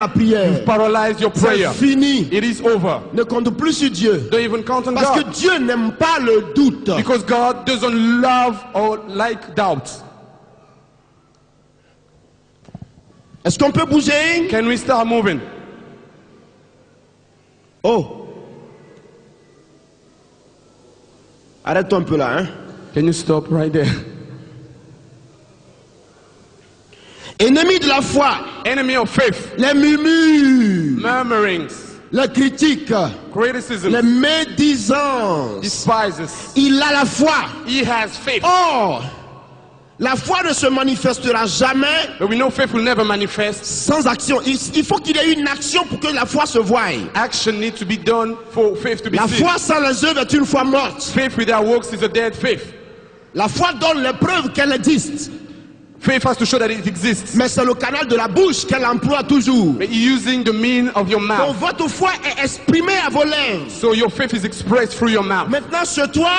la prière. You've paralyzed your prayer. C'est fini. It is over. Ne compte plus sur Dieu. Don't even count on Parce que God. Dieu n'aime pas le doute. Because God doesn't love or like doubt. Est-ce qu'on peut bouger? Can we start moving? Oh. Arrête-toi un peu là, hein. Can you stop right there? Ennemi de la foi, Enemy of faith. les murmures, Murmurings. les critiques, Criticism. les médisances. Despises. Il a la foi. He has faith. Or, la foi ne se manifestera jamais But we know faith will never manifest. sans action. Il faut qu'il y ait une action pour que la foi se voie. Action needs to be done for faith to be La seen. foi sans les œuvres est une foi morte. Faith without works is a dead faith. La foi donne les preuves qu'elle existe. Faith has to show that it exists. Mais c'est le canal de la bouche qu'elle emploie toujours. But using the mean of your Donc mouth. votre foi est exprimée à vos lèvres. So your faith is expressed through your mouth. Maintenant sur toi,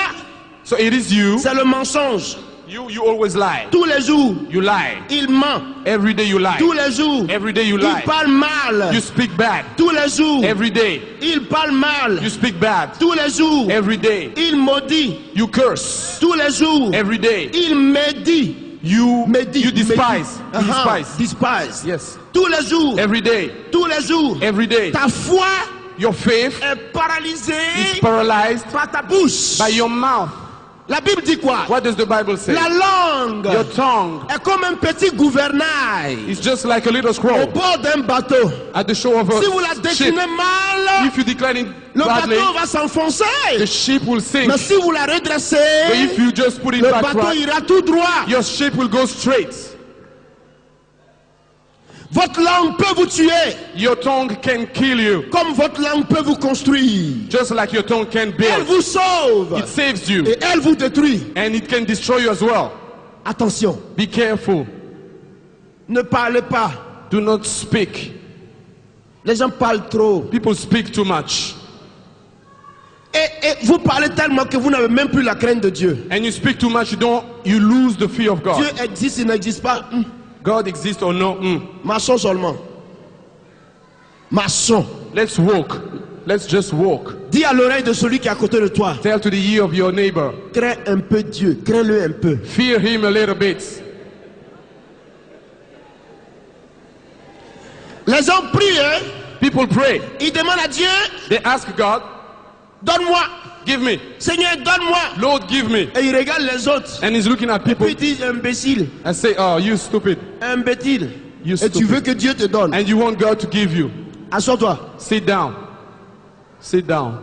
So it is you. c'est le mensonge. You always lie. Tous les jours, You lie. il ment. Every day you lie. Tous les jours, Every day you il lie. parle mal. You speak bad. Tous les jours, Every day. il parle mal. You speak bad. Tous les jours, Every day. il maudit. You curse. Tous les jours, Every day. il médit. You Médit. despise. You despise. Despise. Yes. Tous les jours, Every day. tous les jours, Every day. ta foi Your faith est paralysée is paralyzed par ta bouche. by your mouth. La Bible dit quoi? What does the Bible say? La langue Your tongue est comme un petit gouvernail is just like a little au scroll bord d'un bateau. at the shore of Si vous la a ship. dessinez mal, If you decline it le badly, bateau va the s'enfoncer. ship will sink. Mais si vous la But redressez, if you just put it le back bateau right, ira tout droit. your ship will go straight. Votre langue peut vous tuer, Your tongue can kill you, comme votre langue peut vous construire. just like your tongue can Elle build. vous sauve It saves you, et elle vous détruit. and it can destroy you as well. Attention, Be careful. ne parlez pas. Do not speak. Les gens parlent trop. People speak too much. Et vous parlez tellement que vous n'avez même plus la crainte de Dieu. And you speak too much, you lose the fear of Dieu God. existe, il n'existe pas. God exists or no? Marchons seulement. Marchons. Let's walk. Let's just walk. Dis à l'oreille de celui qui est à côté de toi. Tell to the ear of your neighbor. Crains un peu Dieu. Crains-le un peu. Fear him a little bit. Les gens prient, hein? People pray. Ils demandent à Dieu, They ask God, donne-moi. give me. Seigneur, donne-moi. Lord, give me. Et il regarde les autres. And he's looking at people Puis il dit, imbécile. and say, oh, you stupid. Imbécile. You Et tu veux stupid. que Dieu te donne. And you want God to give you. Assois-toi. Sit down. Sit down.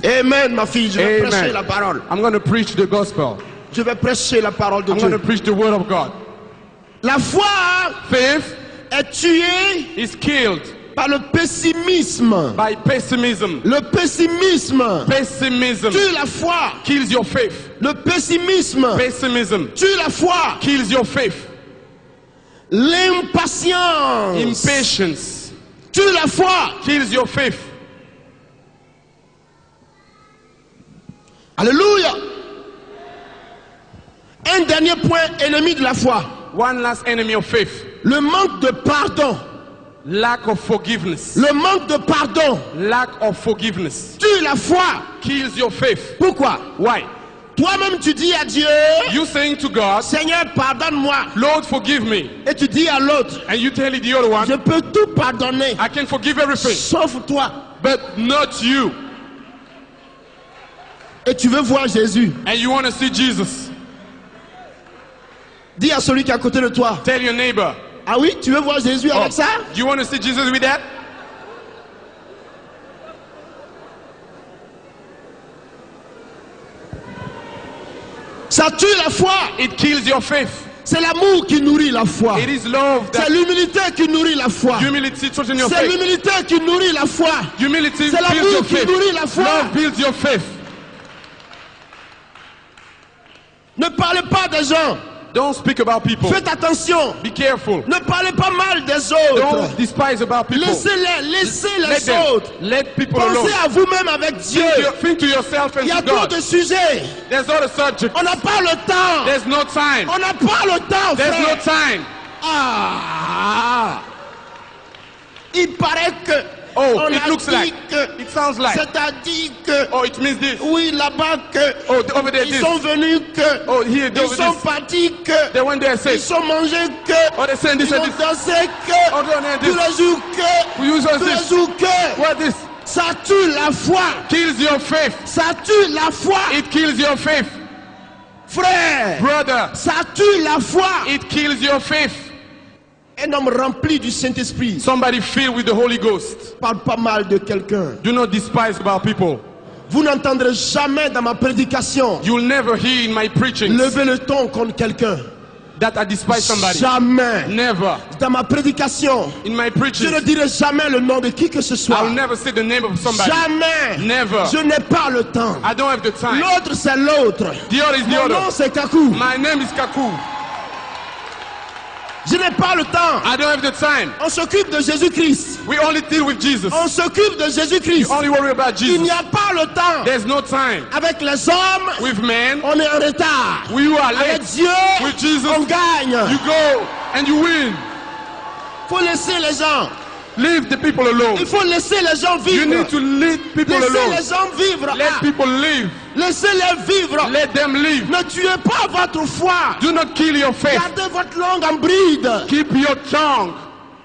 Amen, ma fille. Je vais prêcher la Amen. parole. I'm going to preach the gospel. Je vais prêcher la parole de I'm going to Dieu. preach the word of God. La foi Faith est tuée is killed par le pessimisme. by pessimism. Le pessimisme Pessimism tue la foi. kills your faith. Le pessimisme Pessimism tue la foi. kills your faith. L'impatience Impatience tue la foi. kills your faith. Alléluia. Un dernier point, ennemi de la foi. One last enemy of faith. Le manque de pardon. Lack of forgiveness. Le manque de pardon Lack of forgiveness tue la foi. kills your faith. Pourquoi? Why? Toi-même tu dis à Dieu, You saying to God, Seigneur, pardonne-moi. Lord, forgive me. Et tu dis à l'autre, And you tell the other one, je peux tout pardonner, I can forgive everything, sauf toi. but not you. Et tu veux voir Jésus. And you want to see Jesus. Dis à celui qui est à côté de toi, Tell your neighbor, ah oui, tu veux voir Jésus avec ça? do you want to see Jesus with that? Ça tue la foi. It kills your faith. C'est l'amour qui nourrit la foi. It is love C'est that l'humilité qui nourrit la foi. humility strengthens your C'est faith. l'humilité qui nourrit la foi. Humility C'est builds l'amour your qui faith. nourrit la foi. Love builds your faith. Ne parlez pas des gens. Don't speak about people. Faites attention. Be careful. Ne parlez pas mal des autres. Don't despise about people. Laissez Let les them. autres. Let people alone. Pensez à vous-même avec Dieu. Think to yourself and Il y a to trop God. de sujets. There's not a subject. On n'a pas le temps. There's no time. On n'a pas le temps, There's no frère. time. Ah. Il paraît que. Oh, on it a looks dit like. que. It sounds like. C'est-à-dire que. Oh, it means this. Oui, là-bas que. Oh, over there Ils this. sont venus que. Oh, here, Ils over sont this. partis que. They went there and Ils said, sont mangés que. oh, they saying this Ils and ont this. dansé que. Oh, they are Tous this. les jours que. We use Tous les this. jours que. What this? Ça tue la foi. Kills your faith. Ça tue la foi. It kills your faith. Frère. Brother, Ça tue la foi. it kills your faith. Un homme rempli du Saint-Esprit Somebody filled with the Holy Ghost. parle pas mal de quelqu'un. Do not despise about people. Vous n'entendrez jamais dans ma prédication You'll never hear in my preaching lever le ton contre quelqu'un. that I despise somebody. Jamais. Never. Dans ma prédication, In my je preaching, ne dirai jamais le nom de qui que ce soit. I'll never say the name of somebody. Jamais. Never. Je n'ai pas le temps. I don't have the time. L'autre, c'est l'autre. The other is the Mon nom, other. c'est Kakou. My name is Kaku. Je n'ai pas le temps. I don't have the time. On s'occupe de Jésus-Christ. We only deal with Jesus. On s'occupe de Jésus-Christ. Only worry about Il Jesus. n'y a pas le temps. There's no time. Avec les hommes, With men, on est en retard. we are Avec late. Dieu, With Jesus, on gagne. you go and you win. Il faut laisser les gens. Leave the people alone. Il faut laisser les gens You vivre. need to leave people Laissez alone. les gens vivre. Let Ah, people live. laissez-les vivre. Let them live. Ne tuez pas votre foi. Do not kill your faith. Gardez votre langue en bride. Keep your tongue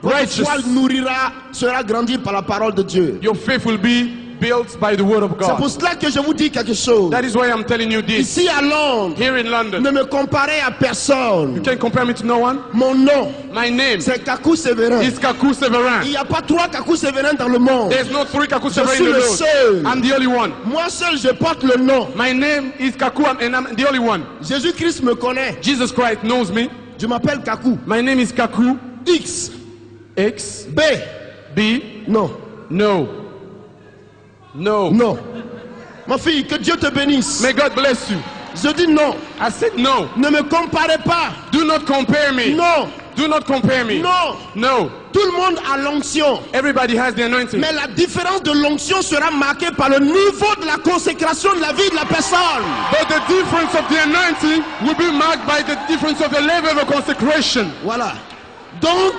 Votre righteous. foi nourrira, sera grandie par la parole de Dieu. Your faith will be built by the word of C'est pour God. cela que je vous dis quelque chose. That is why I'm telling you this. Ici à Londres, Here in London, ne me comparez à personne. you can compare me to no one. Mon nom, My name c'est Kakou Sévérin. is Kaku Severin. Il n'y a pas trois Kakou Sévérin dans le monde. There's no three Kaku Je Severin suis in le the world. seul. I'm the only one. Moi seul, je porte le nom. My name is Kaku and I'm the only one. Jésus-Christ me connaît. Jesus Christ knows me. Je m'appelle Kakou. My name is Kaku. X, X, B, B, non, no. No. non. Ma fille, que Dieu te bénisse. May God bless you. Je dis non. I said no. Ne me comparez pas. Do not compare me. Non, Do not compare me. non. No. Tout le monde a l'onction. Everybody has the anointing. Mais la différence de l'onction sera marquée par le niveau de la consécration de la vie de la personne. But the difference of the anointing will be marked by the difference of the level of consecration. Voilà. Donc,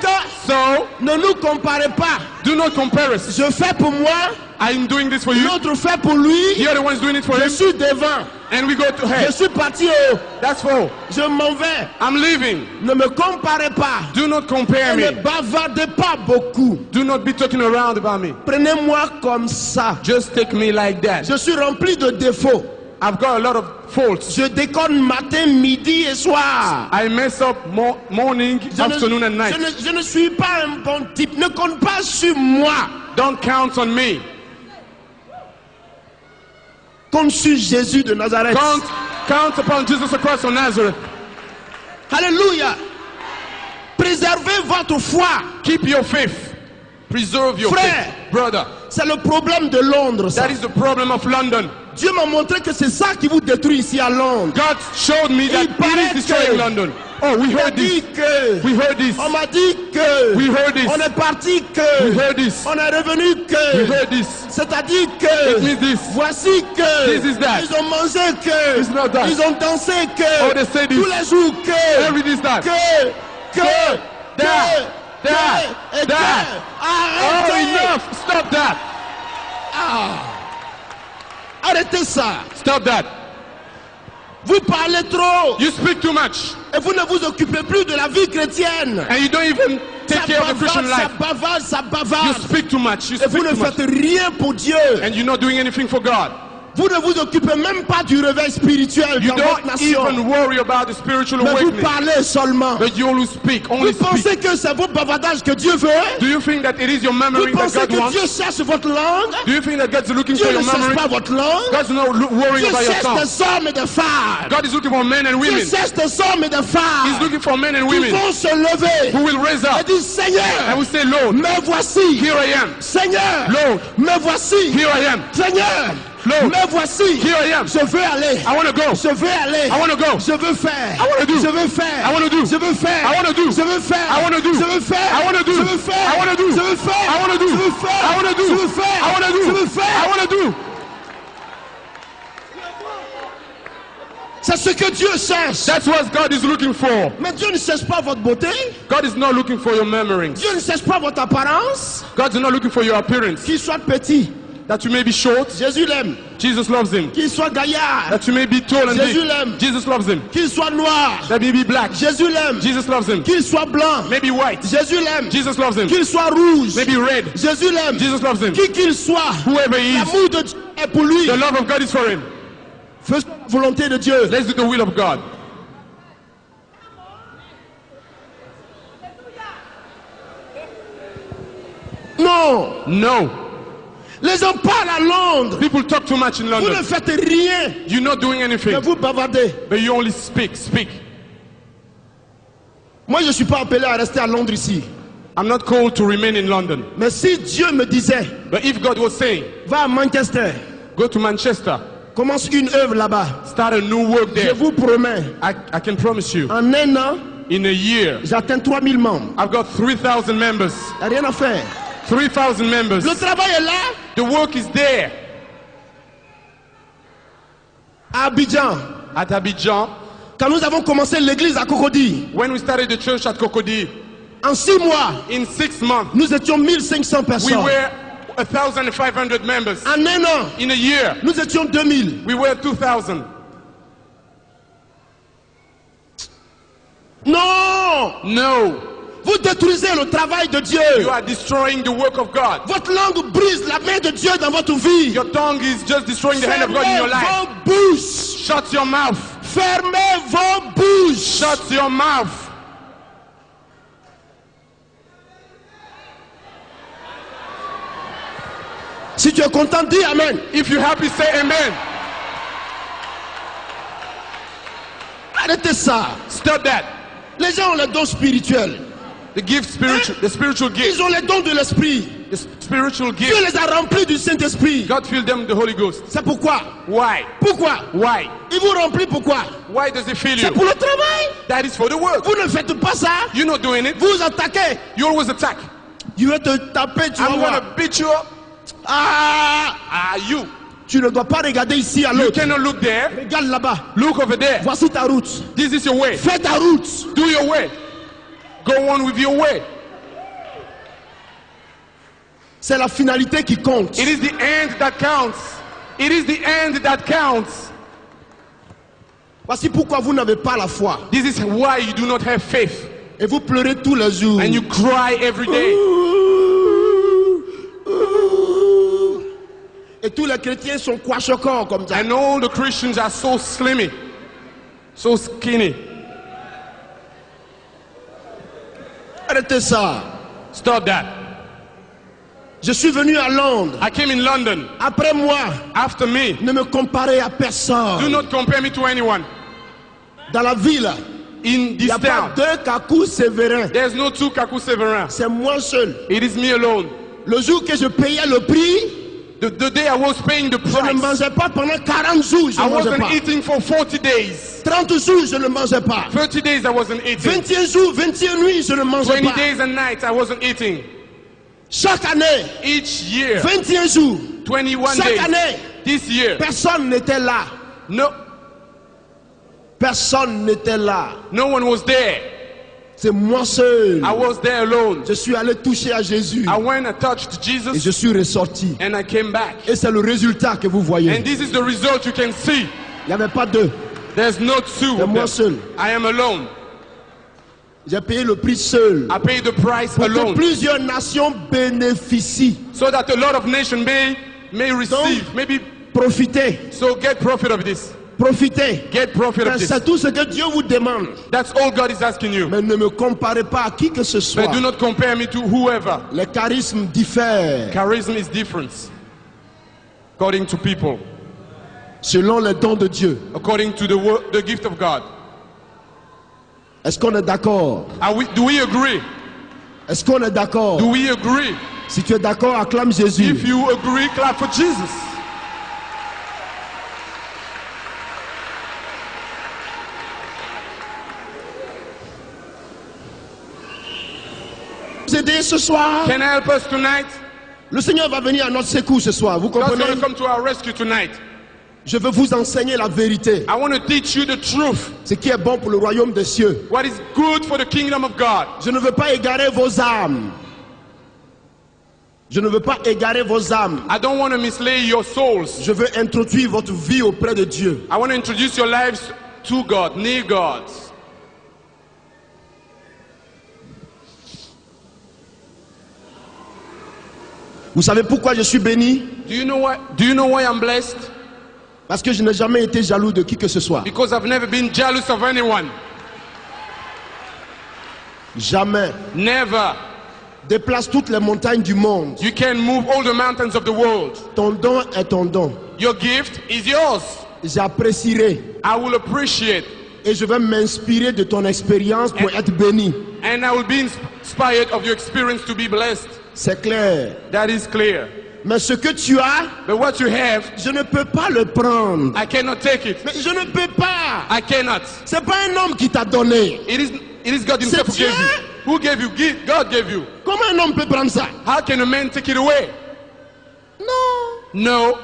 So, ne nous comparez pas. do not compare us. Je fais pour moi, I'm doing this for you. l'autre fait pour lui. The other one's doing it for Je him. suis devant. And we go to Je head. suis parti haut. That's all. Je m'en vais. I'm leaving. Ne me comparez pas. Do not compare Et ne me. bavardez pas beaucoup. Do not be talking around about me. Prenez-moi comme ça. Just take me like that. Je suis rempli de défauts. I've got a lot of faults. Je déconne matin, midi et soir. I mess up morning, afternoon and night. Je ne suis pas un bon type. Ne compte pas sur moi. Don't count on me. Compte sur Jésus de Nazareth. Count upon Jesus Christ of Nazareth. Alléluia. Préservez votre foi. Keep your faith. Preserve your Frère. faith. Brother, C'est le problème de Londres. Ça. that is the problem of London. Dieu m'a montré que c'est ça qui vous détruit ici à Londres. God showed me that Il paraît it is destroying que- London. Oh, we On m'a heard dit this. que. We heard this. On m'a dit que. We heard this. On est parti We que. heard this. On est revenu We que. heard this. C'est-à-dire It que. means this. Voici que. This is that. Ils ont mangé que. It's not that. Ils ont dansé que. Oh, they say this. Tous les jours que. Every this that. Que. that, et that. Oh, Arrêtez. enough. Stop that. Arrêtez ça. Stop that. Vous parlez trop. You speak too much. Et vous ne vous occupez plus de la vie chrétienne. And you don't even take care of the Christian ça life. bavarde, ça You bavarde. speak too much. You Et vous speak ne too much. faites rien pour Dieu. And you're not doing anything for God. Vous ne vous occupez même pas du réveil spirituel You dans votre don't nation. even worry about the spiritual Mais vous awakening. parlez seulement. But you always speak. Vous Only speak. pensez que c'est votre bavardage que Dieu veut? Do you think that it is your Vous memory that pensez God que wants? Dieu cherche votre langue? Do you think that God's looking for Dieu your ne cherche memory? pas votre langue. God's not worrying Dieu about your cherche tongue. des hommes et des femmes. God is looking for men and Dieu women. cherche des hommes et des He's femmes looking for men and qui women vont se lever who will raise et up dire Seigneur, and will say, Lord, me voici. here I am. Seigneur, Lord, me voici. here I am. Seigneur, Look, Mais voici, here I am. je veux aller. I want to go. Je veux aller. I want to go. Je veux faire. I wanna do. Je veux faire. I wanna do. Je veux faire. I wanna do. Je veux faire. I wanna do. Je veux faire. I wanna do. Je veux faire. I wanna do. Je veux faire. I wanna do. Je veux faire. I wanna do. Je veux faire. I wanna do. Je veux faire. I wanna do. C'est ce que Dieu cherche. That's what God is looking for. Mais Dieu ne cherche pas votre beauté. God is not looking for your memories. Dieu ne cherche pas votre apparence. God is not looking for your appearance. Qu'il soit petit, That you may be short, Jésus l'aime. Jesus loves him. Qu'il soit gaillard, That you may be tall and Jésus big, l'aime. Jesus loves him. Qu'il soit noir, That may be black, Jésus l'aime. Jesus loves him. Qu'il soit blanc, Maybe white, Jésus l'aime. Jesus loves him. Qu'il soit rouge, Maybe red, Jésus l'aime. Jesus loves him. Qui qu'il soit, Whoever he is, l'amour de Dieu est pour lui. the love of God is for him. Faisons la volonté de Dieu. Let's do the will of God. Non, No. les gens parlent à Londres. People talk too much in Vous ne London. faites rien, You're not doing mais anything, vous bavardez. but you only speak. Moi, je ne suis pas appelé à rester à Londres ici. I'm not called to remain in London. Mais si Dieu me disait, But if God was saying, va à Manchester, go to Manchester, commence une œuvre là-bas, start a new work je there, vous promets, I can promise you, en un an, in a year, j'atteins 3000 membres. I've got 3,000 members. Il n'y a rien à faire. 3,000 members. Le travail est là, The work is there. à Abidjan. At Abidjan, Quand nous avons commencé l'église à Cocody, when we started the church at Cocody, en 6 mois, in 6 months, nous étions 1500 we personnes. were 1,500 members. En un an, In a year, nous étions 2000. we were 2,000. Non! No, Vous détruisez le travail de Dieu. you are destroying the work of God. Votre langue brise la main de Dieu dans votre vie. Your tongue is just destroying the hand of God in your Fermez life. vos bouches. Shut your mouth. Fermez vos bouches. Shut your mouth. Si tu es content, dis Amen. If you're happy, say amen. Arrêtez ça. Stop that. Les gens ont les dons spirituels. The gift, the spiritual gift, Ils ont les dons de l'esprit. the spiritual Dieu gift. les a remplis du Saint-Esprit. God filled them with the Holy Ghost. C'est pourquoi. Why? Pourquoi? Why? Il vous remplit pourquoi? Why does it fill C'est you? pour le travail. That is for the work. Vous ne faites pas ça. You're not doing it. Vous attaquez. You always attack. Je vais te taper, tu vas I'm voir. gonna beat you up. Ah, You. tu ne dois pas regarder ici à You l'autre. cannot look there. Regarde là-bas. Look over there. Voici ta route. This is your way. Fais ta route. Do your way. Go on with your way. C'est la finalité qui compte. It is the end that counts. It is the end that counts. Voici pourquoi vous n'avez pas la foi. This is why you do not have faith. Et vous pleurez tous les jours. And you cry every day. Et tous les chrétiens sont quachocors comme ça. And all the Christians are so slimmy, so skinny. Arrêtez ça. Stop that. Je suis venu à Londres. I came in London. Après moi, After me, ne me comparez à do personne. not compare me to anyone. Dans la ville, In il this n'y a pas town, deux Kakou Sévérin. there's no two Kaku Severin. C'est moi seul. It is me alone. Le jour que je payais le prix, The day I was paying the je ne price, mangeais pas pendant 40 jours. Je I ne mangeais wasn't pas. eating for 40 days. 30 jours, je ne mangeais pas. 30 days I wasn't eating. 21 jours, 21 nuits, je ne mangeais 20 pas. days and nights I wasn't eating. Chaque année, Each year, 21 jours, 21 chaque days. année, This year, personne n'était là. no Personne n'était là. one was there. C'est moi seul. I was there alone. Je suis allé toucher à Jésus I went and touched et Jesus je suis ressorti. and I came back. Et c'est le résultat que vous voyez. And this is the result you can see. Il n'y avait pas deux. There's no two C'est of moi them. seul. I am alone. J'ai payé le prix seul. I paid the price Pour que alone plusieurs nations bénéficient. so that a lot of nations may receive, maybe Profitez. so get profit of this. Profitez. Get profit of this. C'est tout ce que Dieu vous demande. That's all God is asking you. Mais ne me comparez pas à qui que ce soit. But do not compare me to whoever. Les charismes diffèrent Charism is different according to people, selon les dons de Dieu. according to the gift of God. Est-ce qu'on est d'accord? Do we agree? Est-ce qu'on est d'accord? Do we agree? Si tu es d'accord, acclame Jésus. If you agree, clap for Jesus. aider ce soir? can help us tonight? Le Seigneur va venir à notre secours ce soir, vous God's comprenez? going to come to our rescue tonight. Je veux vous enseigner la vérité, I want to teach you the truth. ce qui est bon pour le royaume des cieux. What is good for the kingdom of God. Je ne veux pas égarer vos âmes. Je ne veux pas égarer vos âmes. I don't want to mislead your souls. Je veux introduire votre vie auprès de Dieu. I want to introduce your lives to God, near God. Vous savez pourquoi je suis béni? Do you know why I'm blessed? Parce que je n'ai jamais été jaloux de qui que ce soit. Because I've never been jealous of anyone. Jamais. Never. Déplace toutes les montagnes du monde. You can move all the mountains of the world. Ton don est ton don. Your gift is yours. J'apprécierai I will appreciate. et je vais m'inspirer de ton expérience pour être béni. And I will be inspired of your experience to be blessed. C'est clair. That is clear. Mais ce que tu as, But what you have, je ne peux pas le prendre. I cannot take it. Mais je ne peux pas. I cannot. C'est pas un homme qui t'a donné. It is God himself who C'est gave you. Dieu. Who gave you? God gave you. Comment un homme peut prendre ça? How can a man take it away? Non. No.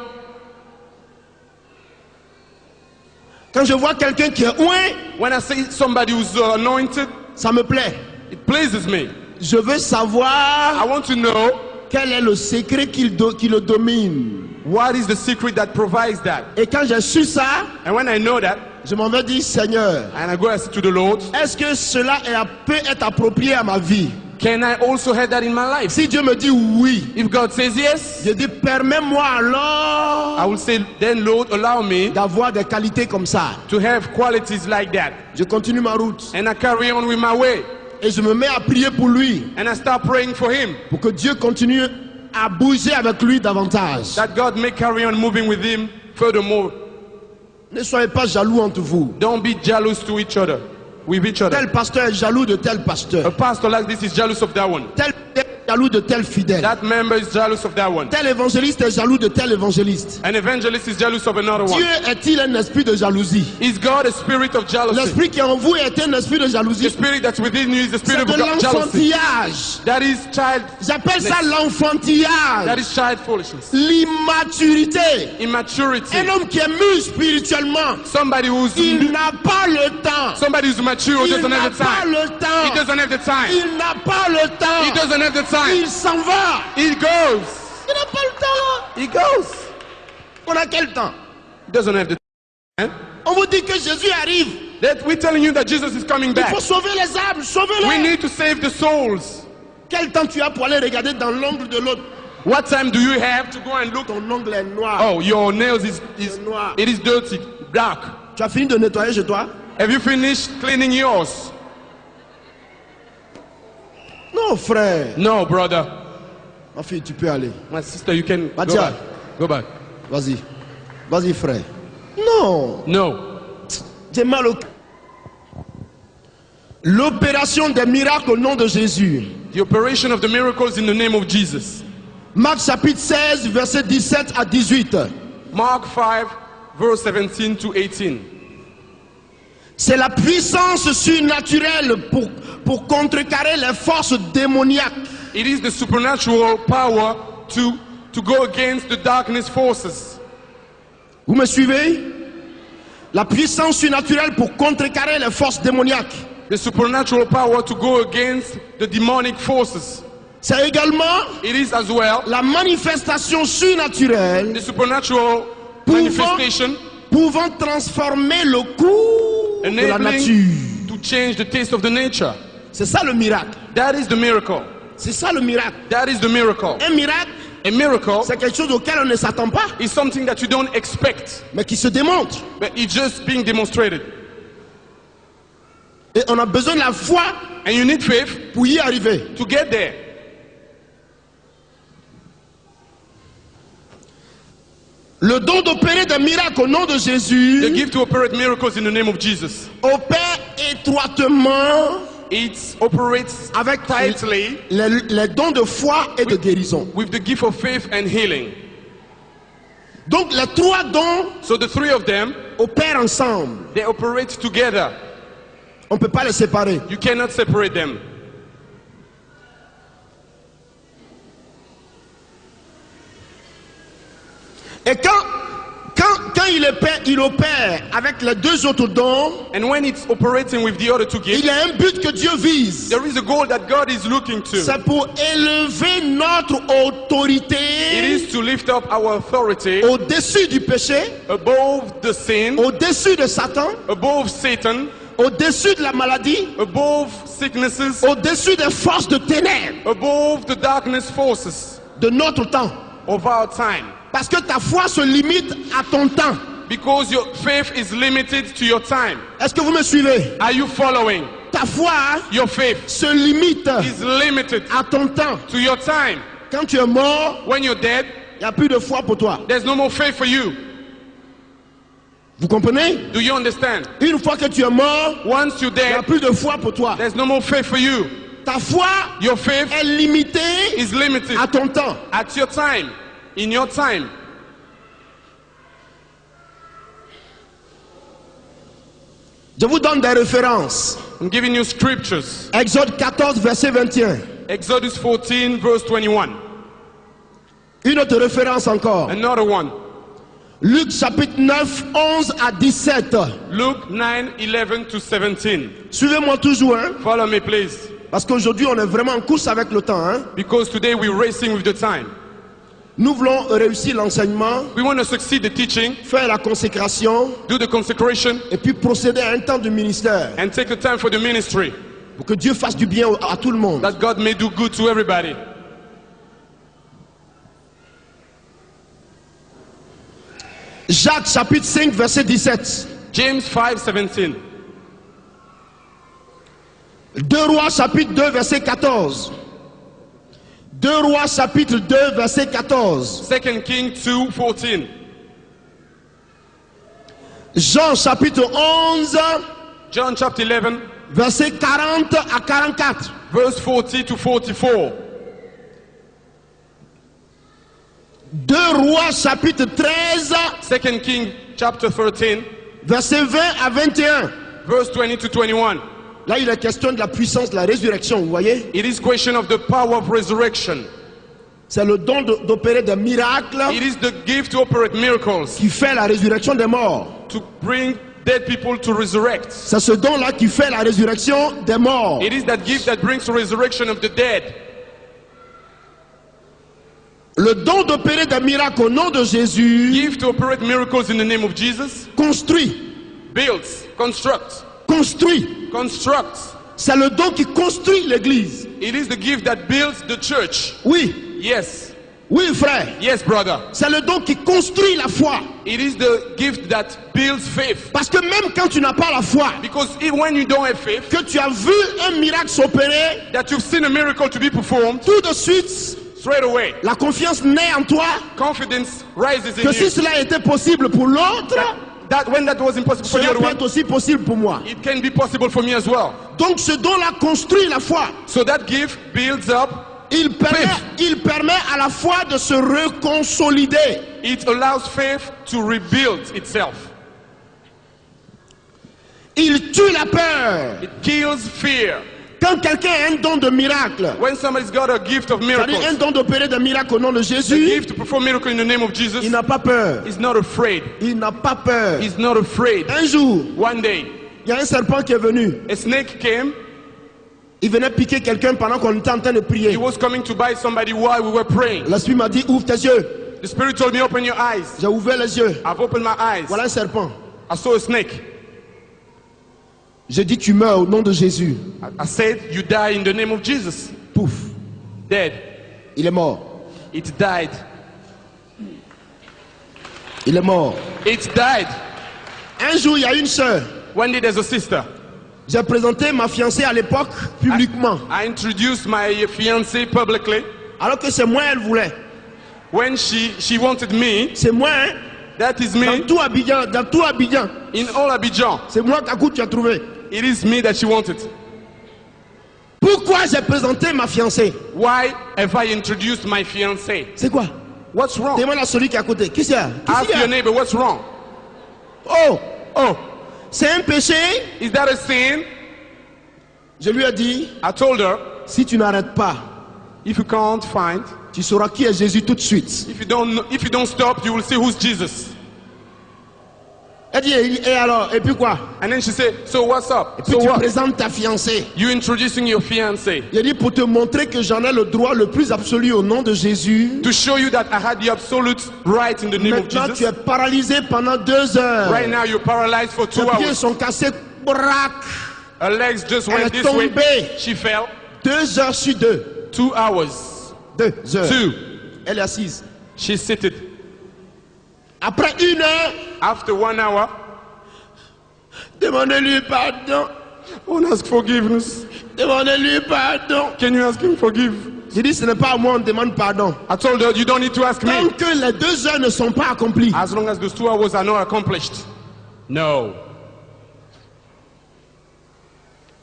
Quand je vois quelqu'un qui est oint, When I see somebody who's anointed, ça me plaît. it pleases me. Je veux I savoir want to know quel est le secret qui le domine. what is the secret that provides that. Et quand j'ai su ça, And when I know that, je m'en vais dire, Seigneur, and I go and say to the Lord, est-ce que cela peut être approprié à ma vie? can I also have that in my life? Si Dieu me dit oui, If God says yes, je dis, permets-moi I alors will say, then Lord, allow me d'avoir des qualités comme ça. to have qualities like that. Je continue ma route And I carry on with my way. et je me mets à prier pour lui, And I start praying for him, pour que Dieu continue à bouger avec lui davantage. that God may carry on moving with him furthermore. Ne soyez pas jaloux entre vous. Don't be jealous to each other, with each other. Tel pasteur est jaloux de tel A pasteur. pastor like this is jealous of that one. Tel est jaloux de tel fidèle. That member is jealous of that one. Tel évangéliste est jaloux de tel évangéliste. An evangelist is jealous of another one. Dieu est-il un esprit de jalousie? Is God a spirit of jealousy? L'esprit qui est en vous est un esprit de The jalousie. spirit that's within you is the C'est spirit de of jealousy. l'enfantillage. That is child. J'appelle ça That l'enfantillage. is child foolishness. L'immaturité. Immaturity. Un homme qui est mûr spirituellement, Somebody who's il n'a pas le temps. somebody who's mature Il doesn't n'a have the pas time. le He temps. doesn't have the time. Il n'a pas le He temps. doesn't have the time. Il s'en va. He goes. Il n'a pas le temps. He goes. On a quel temps? He doesn't have the time. On vous dit que Jésus arrive. That we're telling you that Jesus is coming Il back. faut sauver les âmes. We Sauvez-les. need to save the souls. Quel temps tu as pour aller regarder dans l'ongle de l'autre? What time do you have to go and look? Ton ongle est noir. Oh, your nails is Noir. it is dirty, dark. Tu as fini de nettoyer chez toi? Have you finished cleaning yours? Non, frère. No, brother. Ma fille, tu peux aller. My sister, you can go Batia. back. Go back. Vas-y. Vas-y, frère. Non. No. J'ai mal au cœur. L'opération des miracles au nom de Jésus. The operation of the miracles in the name of Jesus. Marc chapitre 16, verset 17 à 18. Mark 5, verse 17 to 18. C'est la puissance surnaturelle pour contrecarrer les forces démoniaques. It is the supernatural power to go against the darkness forces. Vous me suivez? La puissance surnaturelle pour contrecarrer les forces démoniaques. The supernatural power to go against the demonic forces. C'est également It is as well la manifestation surnaturelle the supernatural manifestation pouvant transformer le cours de la nature. enabling to change the taste of the nature. C'est ça le miracle. That is the miracle. C'est ça le miracle. That is the miracle. Un miracle, A miracle c'est quelque chose auquel on ne s'attend pas, is something that you don't expect, mais qui se démontre. but it's just being demonstrated. Et on a besoin de la foi And you need faith pour y arriver. to get there. Le don d'opérer des miracles au nom de The Jésus gift to operate miracles in the name of Jesus. opère étroitement It operates avec tightly les dons de foi et de guérison. with the gift of faith and healing. Donc les trois dons So the three of them, opèrent ensemble. they operate together. On ne peut pas les séparer. You cannot separate them. Et quand il opère avec les deux autres dons, And when it's operating with the other two il gifts, y a un but que Dieu vise. there is a goal that God is looking to. C'est pour élever notre It autorité is to lift up our authority au-dessus du péché, above the sin, au-dessus de Satan, above Satan, au-dessus de la maladie, above sicknesses, au-dessus des forces de ténèbres above the darkness forces de notre temps. of our time. Parce que ta foi se limite à ton temps. Because your faith is limited to your time. Est-ce que vous me suivez? Are you following? Ta foi Your faith se limite is limited à ton temps. to your time. Quand tu es mort, When you're dead, il n'y a plus de foi pour toi. there's no more faith for you. Vous comprenez? Do you understand? Une fois que tu es mort, Once you're il n'y a dead, plus de foi pour toi. there's no more faith for you. Ta foi Your faith est limitée is limited à ton temps. at your time, in your time. Je vous donne des références. I'm giving you scriptures. Exode 14, verset 21. Exodus 14, verse 21. Une autre référence encore. Another one. Luc chapitre 9, 11 à 17. Luke 9, 11 to 17. Suivez-moi toujours, hein? Follow me, please. Parce qu'aujourd'hui, on est vraiment en course avec le temps. Hein? Because today we're racing with the time. Nous voulons réussir l'enseignement, We want to succeed the teaching, faire la consécration do the consecration, et puis procéder à un temps de ministère and take the time for the ministry, pour que Dieu fasse du bien à tout le monde. that God may do good to everybody. Jacques chapitre 5, verset 17. James 5, 17. 2 Rois chapitre 2, verset 14. 2 Rois chapitre 2, verset 14. 2 Kings 2, 14. Jean chapitre 11, John chapter 11, verset 40 à 44. verse 40 to 44. 2 Rois chapitre 13, 2 Kings chapter 13, verset 20 à 21. verse 20 to 21. Là, il est question de la puissance de la résurrection, vous voyez? It is question of the power of resurrection. C'est le don d'opérer des miracles It is the gift to operate miracles, qui fait la résurrection des morts. to bring dead people to resurrect. C'est ce don-là qui fait la résurrection des morts. It is that gift that brings the resurrection of the dead. Le don d'opérer des miracles au nom de Jésus Gift to operate miracles in the name of Jesus. construit. Builds, constructs, Construit. constructs. C'est le don qui construit l'église. It is the gift that builds the church. Oui, Yes, oui frère. yes, brother. C'est le don qui construit la foi. It is the gift that builds faith. Parce que même quand tu n'as pas la foi, Because when you don't have faith, que tu as vu un miracle s'opérer, that you've seen a miracle to be performed, tout de suite, straight away, la confiance naît en toi confidence rises in que si you. cela était possible pour l'autre, That when that was impossible for the cela other peut one, être aussi possible pour moi. it can be possible for me as well. Donc ce don-là construit la foi. So that gift builds up. Il permet à la foi de se reconsolider. It allows faith to rebuild itself. Il tue la peur. It kills fear. Quand quelqu'un a un don de miracle, When somebody's got a gift of c'est-à-dire un miracles, don d'opérer des miracles au nom de a Jésus, gift to perform miracle in the name of Jesus, il n'a pas peur. he's not afraid. Il n'a pas peur. He's not afraid. Un jour, One day, il y a un serpent qui est venu. a snake came. Il venait piquer quelqu'un pendant qu'on était en train de He prier. was coming to bite somebody while we were praying. L'esprit m'a dit, ouvre tes yeux. The Spirit told me, open your eyes. J'ai ouvert les yeux. I've opened my eyes. Voilà un serpent. I saw a snake. J'ai dit, tu meurs au nom de Jésus. I said, you die in the name of Jesus. Pouf, Dead. il est mort. It died. Il est mort. It died. Un jour, il y a une sœur. One day there's a sister. J'ai présenté ma fiancée à l'époque publiquement. I introduced my fiancée publicly. Alors que c'est moi elle voulait. When she wanted me, C'est moi, hein? that is Dans me. tout Abidjan, dans tout Abidjan. In all Abidjan, C'est moi Kakou tu as trouvé. it is me that she wanted. Pourquoi j'ai présenté ma fiancée? Why have I introduced my fiancée? C'est quoi? What's wrong? Demande à celui qui est à côté. Qui c'est? Ask your neighbor, what's wrong? Oh, Oh, c'est un péché? is that a sin? Je lui ai dit, I told her, si tu n'arrêtes pas, If you can't find, tu sauras qui est Jésus tout de suite. if you don't stop, you will see who's Jesus. Elle dit, et alors, et puis quoi? And then she said, so what's up? Et puis So tu what? présentes ta fiancée. You introducing your fiancé Il dit, pour te montrer que j'en ai le droit le plus absolu au nom de Jésus. to show you that I had the absolute right in the name of Maintenant, tu Jesus. es paralysé pendant 2 heures. Right now, you're paralyzed for 2 Tes pieds hours. sont cassés. Braque. Her legs just Elle went est this way. tombée. She fell. 2 heures sur 2. 2 hours. 2 heures. 2. Elle est assise. She's seated. Après 1 heure, After 1 hour, demandez-lui pardon. I want to ask forgiveness. Demandez-lui pardon. Can you ask him forgive? J'ai dit, ce n'est pas à moi, on demande pardon. I told her, you don't need to ask Tant me. que les 2 heures ne sont pas accomplies, As long as those 2 hours are not accomplished. No.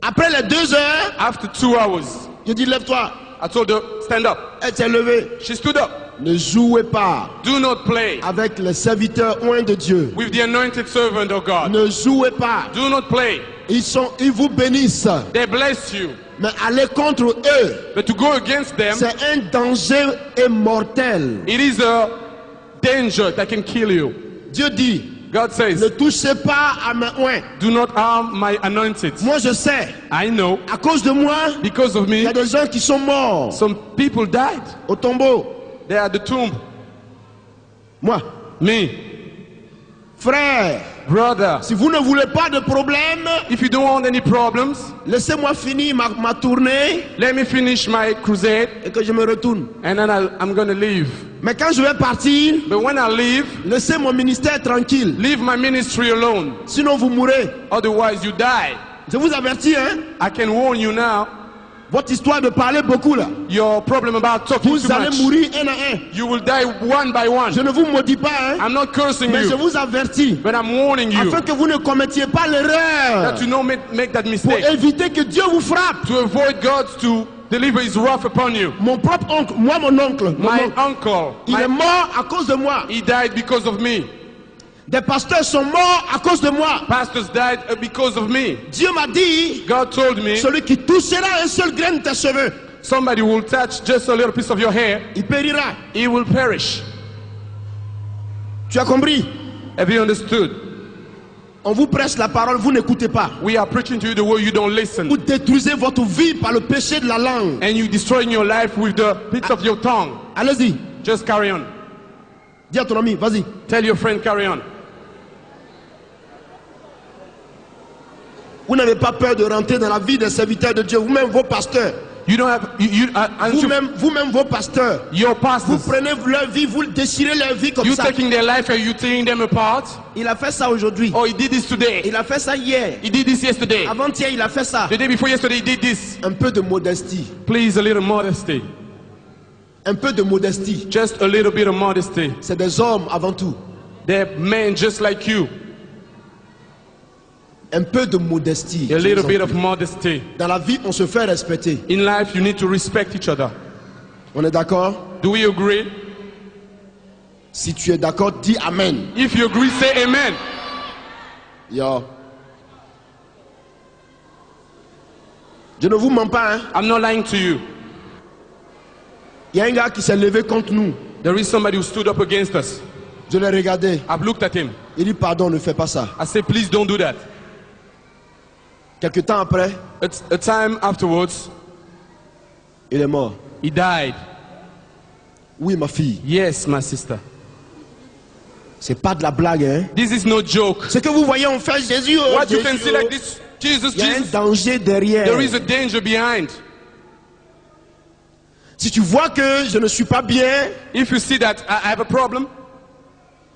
après les 2 heures, After 2 hours, je dis, lève-toi. I told her, stand up. Elle s'est levée. She stood up. Ne jouez pas Do not play avec les serviteurs oints de Dieu. with the anointed servant of God. Ne jouez pas. Do not play. Ils vous bénissent. They bless you. Mais aller contre eux, But to go against them, c'est un danger immortel. it is a danger that can kill you. Dieu dit, God ne says, touchez pas à mes oints. do not harm my anointed. Moi, je sais, I know, à cause de moi, because of il y me, a des gens qui sont morts some people died. au tombeau. They are at the tomb. Moi, Me, frère, brother, si vous ne voulez pas de problème, if you don't want any problems, laissez-moi finir ma tournée let me finish my crusade et que je me retourne. and then I'm going to leave. Mais quand je vais partir, But when I leave, laissez mon ministère tranquille. leave my ministry alone. Sinon, vous mourrez. Otherwise, you die. Je vous avertis, hein. I can warn you now, Votre histoire de parler beaucoup là. your problem about talking Vous too allez much, mourir un à un. you will die one by one. Je ne vous maudis pas, hein. I'm not cursing Mais je you, vous avertis. but I'm warning you Afin que vous ne commettiez pas l'erreur. that you don't make that Pour mistake. éviter que Dieu vous frappe. To avoid God to deliver his wrath upon you. Mon propre oncle, moi mon oncle, My uncle, il est mort à cause de moi. he died because of me. Des pasteurs sont morts à cause de moi. Pastors died because of me. Dieu m'a dit, God told me, celui qui touchera un seul grain de tes cheveux, somebody will touch just a little piece of your hair, il périra. he will perish. Tu as compris? Have you understood? On vous prêche la parole, vous n'écoutez pas. We are preaching to you the way you don't listen. Vous détruisez votre vie par le péché de la langue. And you destroying your life with the bits of your tongue. Allez-y, Just carry on. dis à ton ami, vas-y. Tell your friend, carry on. Vous n'avez pas peur de rentrer dans la vie des serviteurs de Dieu, vous-même vos pasteurs. You don't have, Vous-même vos pasteurs. your Vous pastors, prenez leur vie, vous déchirez leur vie comme you ça. taking their life and you tearing them apart. Il a fait ça aujourd'hui. Oh, he did this today. Il a fait ça hier. He did this yesterday. Avant-hier, il a fait ça. The day before yesterday, he did this. Un peu de modestie. Please, a little modesty. Un peu de modestie. Just a little bit of modesty. C'est des hommes avant tout. They're men just like you. Un peu de modestie. A little bit of modesty. Dans la vie, on se fait respecter. In life, you need to respect each other. On est d'accord? Do we agree? Si tu es d'accord, dis Amen. If you agree, say amen. Yo. Je ne vous mens pas, hein. I'm not lying to you. Il y a un gars qui s'est levé contre nous. There is somebody who stood up against us. Je l'ai regardé. I've looked at him. Il dit pardon, ne fais pas ça. I said, please don't do that. Quelque temps après, A time afterwards, il est mort. he died. Oui, ma fille. Yes, my sister. C'est pas de la blague, hein. This is no joke. Ce que vous voyez, on fait Jésus. Oh, What you Jésus, can see oh. like this, Jesus, Il y a un Jesus, danger derrière. there is a danger behind. Si tu vois que je ne suis pas bien, If you see that I have a problem,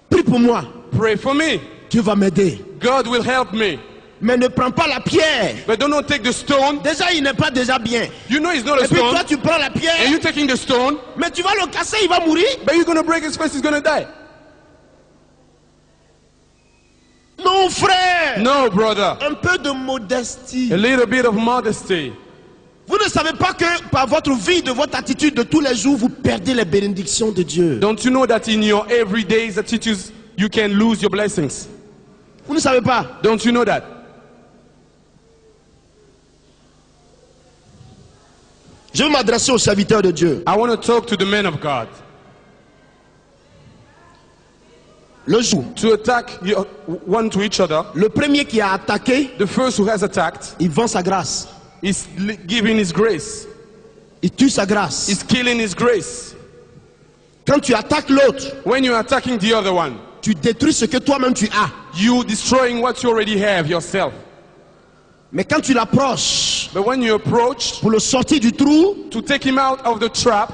prie pour moi. pray for me. Dieu va m'aider. God will help me. Mais ne prends pas la pierre. But do not take the stone. Déjà, il n'est pas déjà bien. You know it's not a Et puis stone. toi, tu prends la And pierre, you taking the stone, mais tu vas le casser, il va mourir. but you're going to break his face, he's going to die. Non, frère. No, brother. Un peu de modestie. A little bit of modesty. Vous ne savez pas que par votre vie, de votre attitude de tous les jours, vous perdez les bénédictions de Dieu. Don't you know that in your everyday attitudes, you can lose your blessings? Vous ne savez pas. Don't you know that? Je veux m'adresser aux serviteurs de Dieu. I want to talk to the men of God. Le jour, To attack one to each other, le premier qui a attaqué, the first who has attacked il vend sa grâce. is giving his grace. Il tue sa grâce. Is killing his grace. Quand tu attaques l'autre, When you're attacking the other one, tu détruis ce que toi-même tu as. you destroying what you already have yourself. Mais quand tu l'approches But when you approach pour le sortir du trou, to take him out of the trap,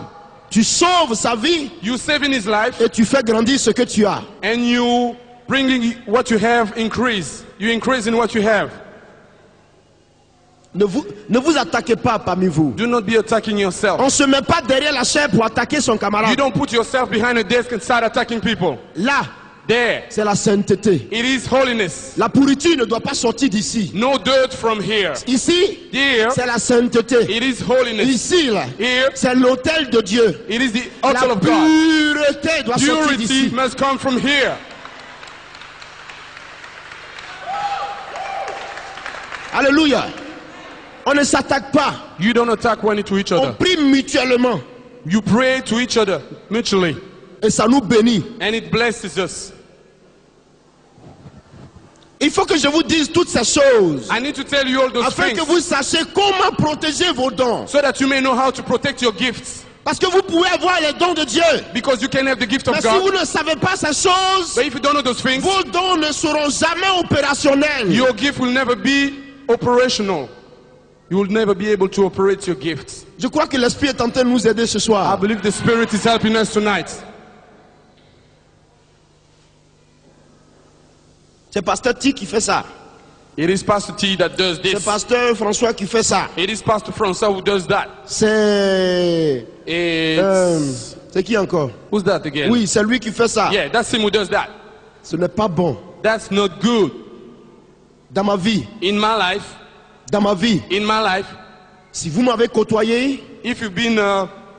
tu sauves sa vie you saving his life et tu fais grandir ce que tu as. and you bringing what you have increase. You increase in what you have. Ne vous attaquez pas parmi vous. Do not be attacking yourself. On ne se met pas derrière la chair pour attaquer son You camarade. don't put yourself behind a desk and start attacking people. Là, There, c'est la sainteté. it is holiness. La pourriture ne doit pas sortir d'ici. No dirt from here. Ici, Here, c'est la sainteté. it is holiness. Ici, là, Here, c'est l'autel de Dieu. it is the altar La of God. pureté doit sortir Purity d'ici. must come from here. Alléluia. On ne s'attaque pas. You don't attack one to each On other. prie mutuellement. You pray to each other mutually, Et ça nous bénit. and it blesses us. Il faut que je vous dise toutes ces choses. I need to tell you all those Afin things que vous sachiez comment protéger vos dons. so that you may know how to protect your gifts. Parce que vous pouvez avoir les dons de Dieu. Because you can have the gift Mais of si vous God, ne savez pas ces choses, but if you don't know those things, vos dons ne seront jamais opérationnels. your gift will never be operational. You will never be able to operate your gifts. Je crois que l'Esprit est en train de nous aider ce I soir. believe the Spirit is helping us tonight. C'est Pasteur T qui fait ça. It is Pastor T that does C'est this. Pasteur François qui fait ça. It is Pastor Francois who does that. C'est... It's... c'est qui encore? Who's that again? Oui, c'est lui qui fait ça. Yeah, that's him who does that. Ce n'est pas bon. That's not good. Dans ma vie, In my life, si vous m'avez côtoyé, if you've been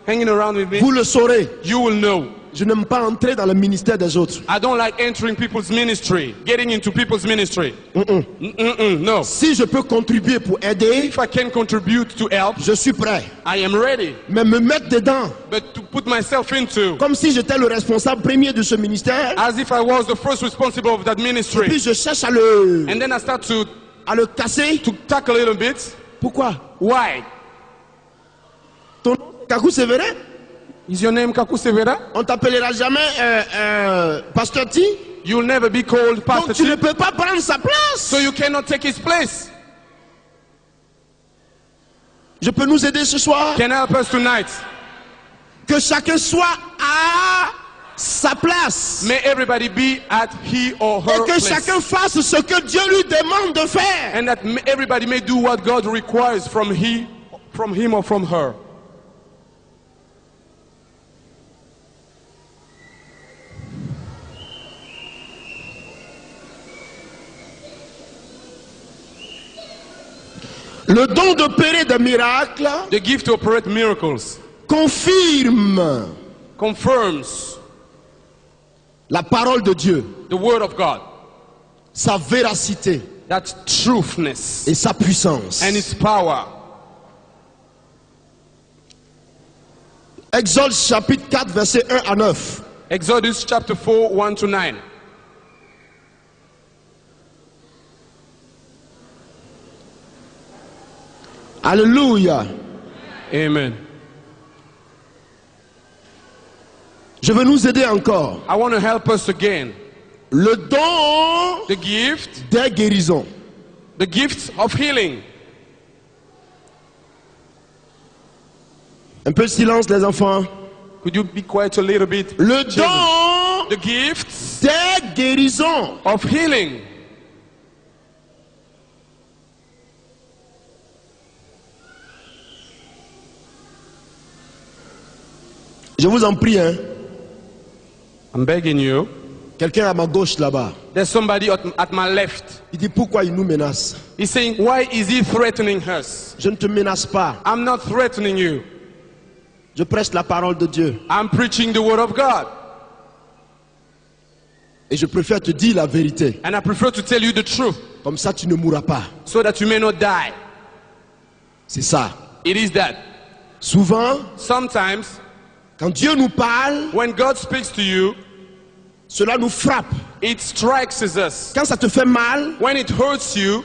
hanging around with me, vous le saurez. you will know. Je n'aime pas entrer dans le ministère des autres. I don't like entering people's ministry, getting into people's ministry. No. Si je peux contribuer pour aider, If I can contribute to help, je suis prêt. I am ready. Mais me mettre dedans, But to put myself into, comme si j'étais le responsable premier de ce ministère, as if I was the first responsible of that puis ministry, je cherche à le and then I start to casser. tackle a little bit. Pourquoi? Why? Ton nom, Kakou Sévérin, Is your name Kaku Severa? on t'appellera jamais Pasteur T. You'll never be called Pastor Donc tu ne T, peux pas prendre sa place. so you cannot take his place. Je peux nous aider ce soir? Can help us tonight. Que chacun soit à sa place. May everybody be at he or Et her que place. chacun fasse ce que Dieu lui demande de faire. And that everybody may do what God requires from him or from her. Le don d'opérer des miracles The gift to operate miracles confirme confirms la parole de Dieu, the word of God, sa véracité that truthness et sa puissance. and its power. Exode chapitre 4, verset 1 à 9. Exodus chapter 4, 1 to 9. Alléluia. Amen. Je veux nous aider encore. I want to help us again. Le don The gift, des guérisons. the gift of healing. Un peu de silence les enfants. Could you be quiet a little bit? Le Children? don The gift des guérisons. of healing. Je vous en prie, hein. I'm begging you. Quelqu'un à ma gauche là-bas. There's somebody at my left. Il dit pourquoi il nous menace. He's saying, why is he threatening us? Je ne te menace pas. I'm not threatening you. Je prêche la parole de Dieu. I'm preaching the word of God. Et je préfère te dire la vérité. And I prefer to tell you the truth Comme ça, tu ne mourras pas. so that you may not die. C'est ça. It is that. Souvent, Sometimes, quand Dieu nous parle, when God speaks to you, cela nous frappe. it strikes us. Quand ça te fait mal, When it hurts you,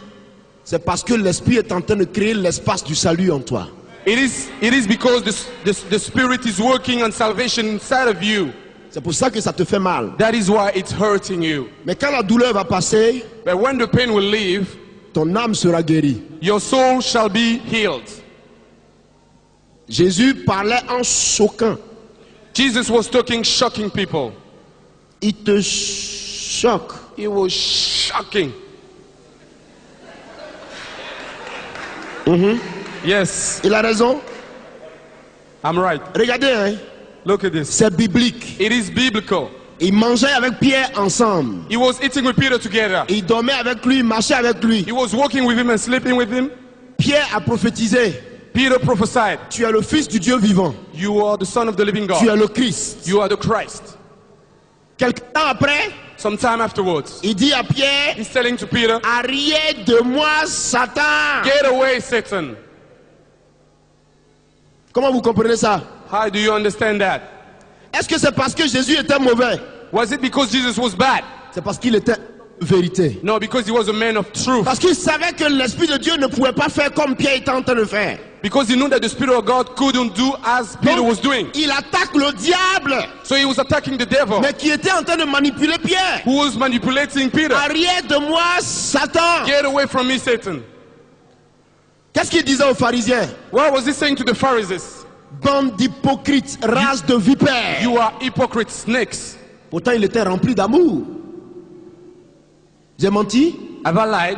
c'est parce que l'Esprit est en train de créer l'espace du salut en toi. it is because the Spirit is working on salvation inside of you. C'est pour ça que ça te fait mal. That is why it's hurting you. Mais quand la douleur va passer, But when the pain will leave, ton âme sera guérie. your soul shall be healed. Jésus parlait en choquant. Jesus was talking, shocking people. Il te choque. It was shocking. Yes, Il a raison. I'm right. Regardez, hein, Look at this. c'est biblique. It is biblical. Il mangeait avec Pierre ensemble. He was eating with Peter together. Il dormait avec lui, il marchait avec lui. He was walking with him and sleeping with him. Pierre a prophétisé. Peter prophesied, Tu es le fils du Dieu vivant. you are the Son of the living Tu es God. le Christ. You are the Christ. Quelque temps après, Sometime afterwards, il dit à Pierre, he's telling to Peter, arrière de moi, Satan. get away, Satan. Comment vous comprenez ça? How do you understand that? Est-ce que c'est parce que Jésus était mauvais? Was it because Jesus was bad? C'est parce qu'il était vérité. No, because he was a man of truth. Parce qu'il savait que l'Esprit de Dieu ne pouvait pas faire comme Pierre était en train de faire. Because he knew that the Spirit of God couldn't do as Peter Donc, was doing. il attaque le diable, So he was attacking the devil, mais qui était en train de manipuler Pierre. who was manipulating Peter. Arrière de moi, Satan. Get away from me, Satan. Qu'est-ce qu'il disait aux pharisiens? What was he saying to the Pharisees? Bande d'hypocrites, race de vipères. You are hypocrite snakes. Pourtant, il était rempli d'amour. J'ai menti? Have I lied?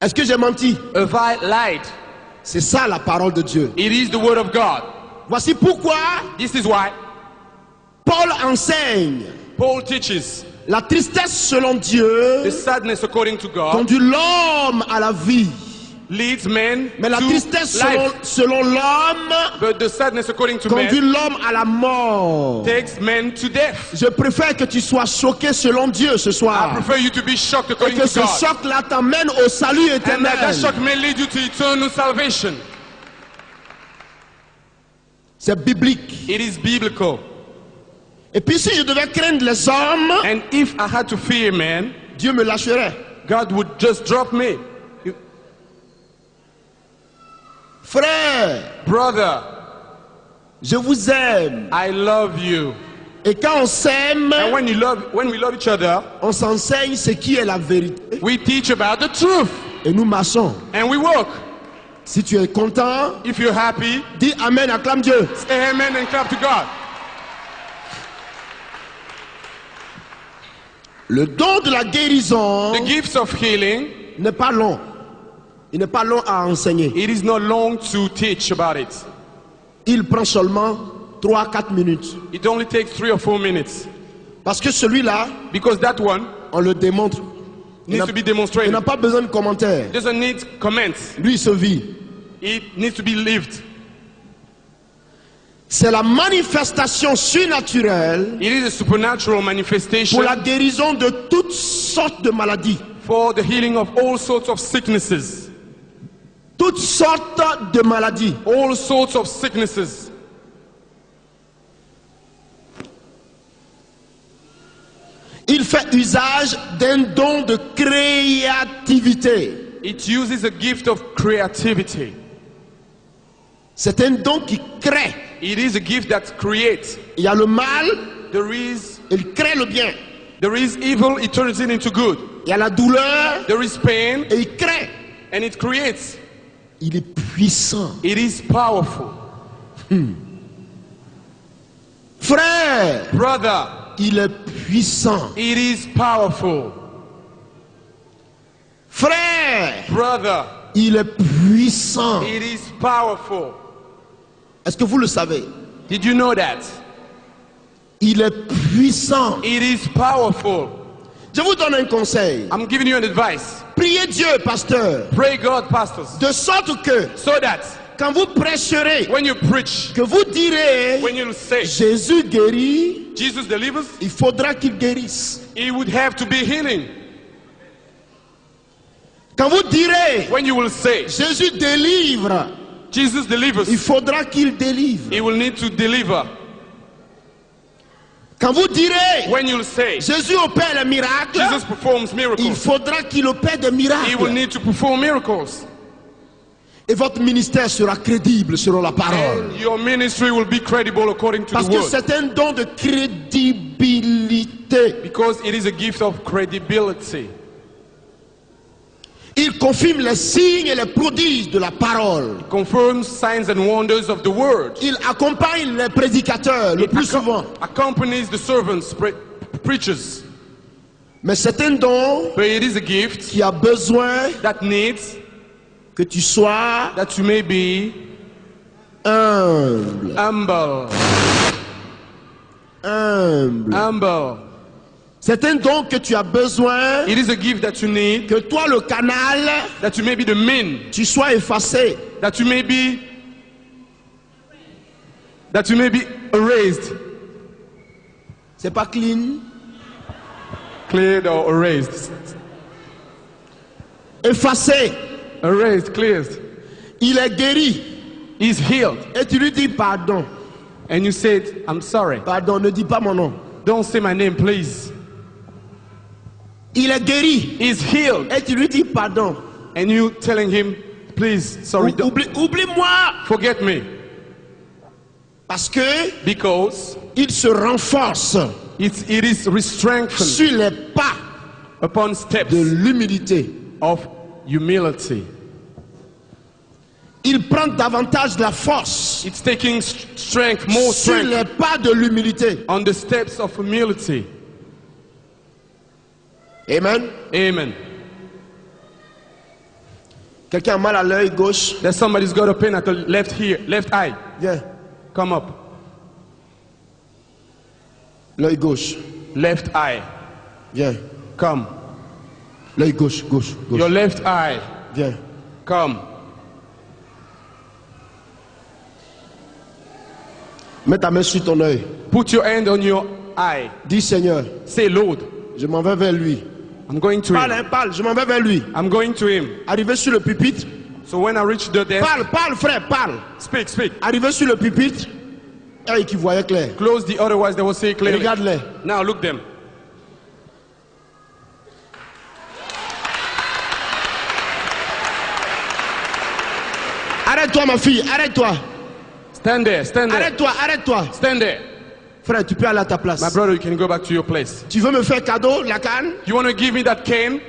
Est-ce que j'ai menti? Have I lied? C'est ça la parole de Dieu. It is the word of God. Voici pourquoi This is why Paul enseigne Paul teaches la tristesse selon Dieu the sadness according to God conduit l'homme à la vie. leads men Mais la to tristesse life. selon l'homme But the sadness according to conduit men l'homme à la mort. takes men to death. Je préfère que tu sois choqué selon Dieu ce I soir. prefer you to be shocked Et according que to ce God. choc-là t'amène au salut And that éternel. shock may lead you to eternal salvation. C'est biblique. It is biblical. Et puis si je devais craindre les hommes, And if I had to fear man, Dieu me lâcherait. God would just drop me. Frère, Brother, je vous aime. I love you. Et quand on s'aime, And when we love each other, on s'enseigne ce qui est la vérité. we teach about the truth. Et nous marchons. And we walk. Si tu es content, If you're happy, dis Amen, acclame Dieu. say amen and clap to God. Le don de la guérison The gifts of healing, n'est pas long. Il n'est pas long à enseigner. it is not long to teach about it. Il prend seulement 3-4 minutes. It only takes 3 or 4 minutes. Parce que celui-là, Because that one on le démontre. Il needs n'a to be il demonstrated. n'a pas besoin de commentaires. Doesn't need comments. Lui, il se vit. It needs to be lived. C'est la manifestation surnaturelle It is a supernatural manifestation pour la guérison de toutes sortes de maladies. for the healing of all sorts of sicknesses. Toutes sortes de maladies. All sorts of sicknesses. Il fait usage d'un don de créativité. It uses a gift of creativity. C'est un don qui crée. It is a gift that creates. Il y a le mal, There is il crée le bien. evil, it turns it into good. Il y a la douleur There is pain, et il crée. and it creates. Il est puissant. It is powerful. Frère, Brother, il est puissant. it is powerful. Frère, Brother, il est puissant. it is powerful. Est-ce que vous le savez? Did you know that? Il est puissant. It is powerful. Je vous donne un conseil. I'm giving you an advice. Priez Dieu, pasteur, Pray God, pastors, de sorte que so that quand vous prêcherez, when you preach, que vous direz when you say Jésus guérit, Jesus delivers, il faudra qu'il guérisse. it would have to be healing. Quand vous direz When you will say, Jésus délivre, Jesus delivers, il faudra qu'il délivre. he will need to deliver. Quand vous direz When you will say, Jésus opère les miracles, Jesus performs il miracles, faudra qu'il opère des he will miracles. need to perform miracles. Et votre ministère sera crédible selon la parole. And your ministry will be credible according to Parce the que word. c'est un don de crédibilité. Because it is a gift of credibility. Il confirme les signes et les prodiges de la parole. Confirms signs and wonders of the word. Il accompagne les prédicateurs le plus souvent. Accompanies the servants, preachers. Mais c'est un don But it is a gift qui a besoin that needs que tu sois that you may be humble. humble. Humble. Humble. C'est un don que tu as besoin It is a gift that you need, que toi le canal, that you may be the mean, tu sois effacé. that you may be erased. C'est pas clean. Cleared or erased. Effacé. Erased, cleared. Il est guéri. He's healed. Et tu lui dis pardon. And you said, I'm sorry. Pardon, ne dis pas mon nom. Don't say my name, please. Il est guéri. He's healed. Et tu lui dis pardon. And you telling him, please, sorry, don't Oublie-moi. forget me. Parce que Because il se renforce it is strengthened sur les pas upon steps de l'humilité. of humility. Il prend davantage de la force It's taking strength, more sur strength les pas de l'humilité. on the steps of humility. Amen. Amen. Quelqu'un a mal à l'œil gauche. There's somebody's got a pain at the left eye. Viens. Come up. L'œil gauche. Left eye. Viens. Come. L'œil gauche, gauche, gauche. Your left eye. Viens. Come. Mets ta main sur ton œil. Put your hand on your eye. Dis Seigneur, Say, Lord, je m'en vais vers lui. I'm going to Parle, him. hein, parle, je m'en vais vers lui. I'm going to him. Arrivé sur le pupitre. So when I reach the desk, Parle, frère, parle. speak, speak. Arrivé sur le pupitre. Et qui voyait clair. Close the otherwise they will say clearly. Regarde-les. Now look them. Arrête-toi, ma fille, arrête-toi. Stand there, stand there. Arrête-toi, arrête-toi. Stand there. Frère, tu peux aller à ta place. My brother, you can go back to your place. Tu veux me faire cadeau, la canne? You want to give me that cane?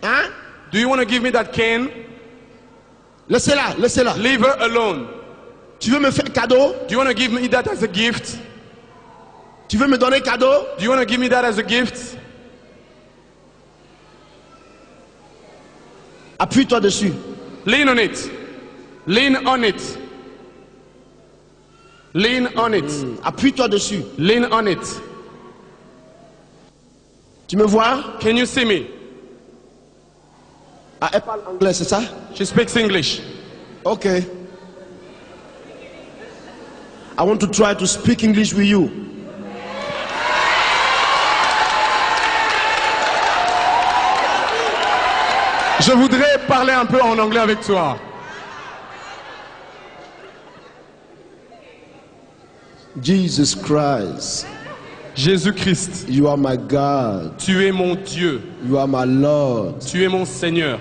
Hein? Do you want to give me that cane? Laissez-la, laissez-la. Leave her alone. Tu veux me faire cadeau? Do you want to give me that as a gift? Tu veux me donner cadeau? Do you want to give me that as a gift? Appuie-toi dessus. Lean on it. Lean on it. Lean on it. Appuie-toi dessus. Lean on it. Tu me vois? Can you see me? Ah, elle parle anglais, c'est ça? She speaks English. Okay. I want to try to speak English with you. Je voudrais parler un peu en anglais avec toi. Jesus Christ, Jésus-Christ, you are my God. tu es mon Dieu. You are my Lord. Tu es mon Seigneur.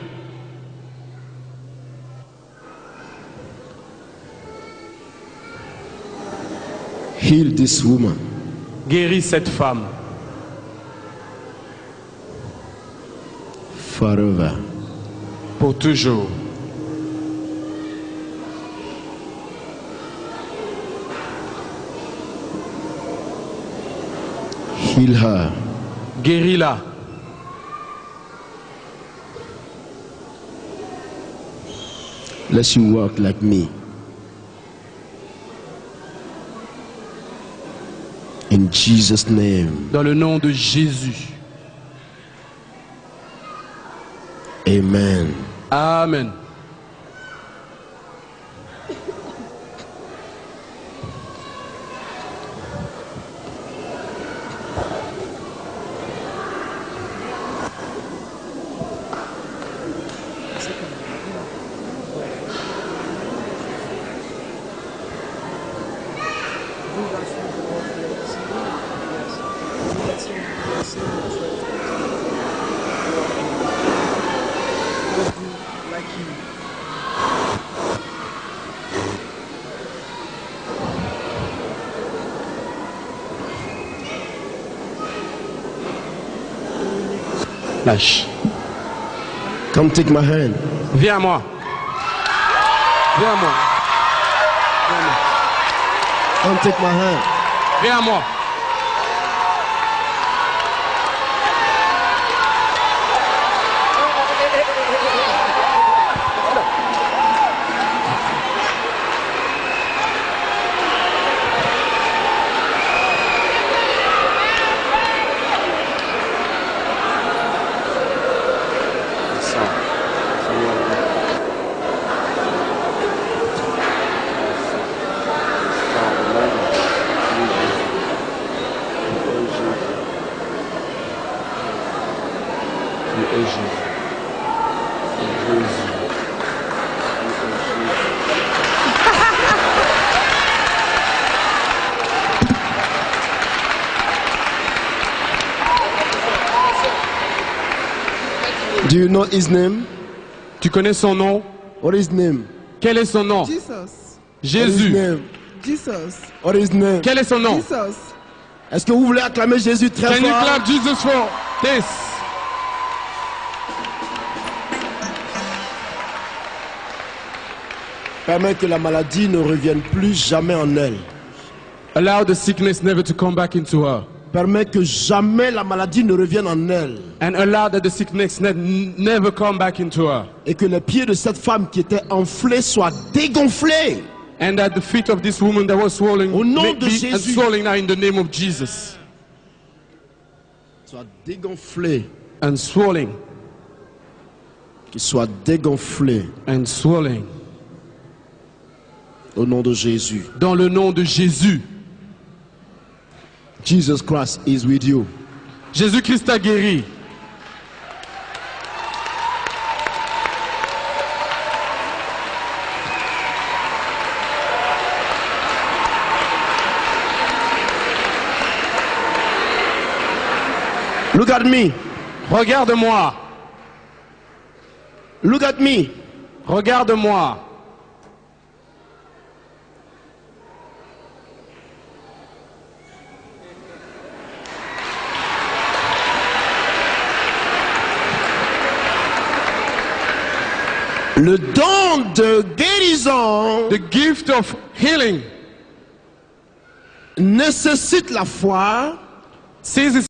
Heal this woman. Guéris cette femme Forever. pour toujours. Heal her. Guéris-la. Let you walk like me. In Jesus' name. Dans le nom de Jésus. Amen. Amen. Lâche. Come take my hand. Viens à moi. Viens à moi. Come take my hand. Viens à moi. Do you know his name? Tu connais son nom? What is his name? Quel est son nom? Jesus. What is his Jésus. name? Jesus. What is his name? Quel est son nom? Jesus. Est-ce que vous voulez acclamer Jésus très Can you fort? clap Jesus for this? Permets que la maladie ne revienne plus jamais en elle. Allow the sickness never to come back into her. Permets que jamais la maladie ne revienne en elle. And allow that the sickness never come back into her. Et que les pieds de cette femme qui était enflée soient dégonflés. And that the feet of this woman that was swollen Au nom may de be Jésus. swollen now in the name of Jesus. Soient dégonflés. And swollen. Qu'ils soient dégonflés. And swollen. Au nom de Jésus. Dans le nom de Jésus. Jesus Christ is with you. Jésus-Christ t'a guéri. Look at me. Regarde-moi. Look at me. Regarde-moi. Le don de guérison The gift of healing nécessite la foi. says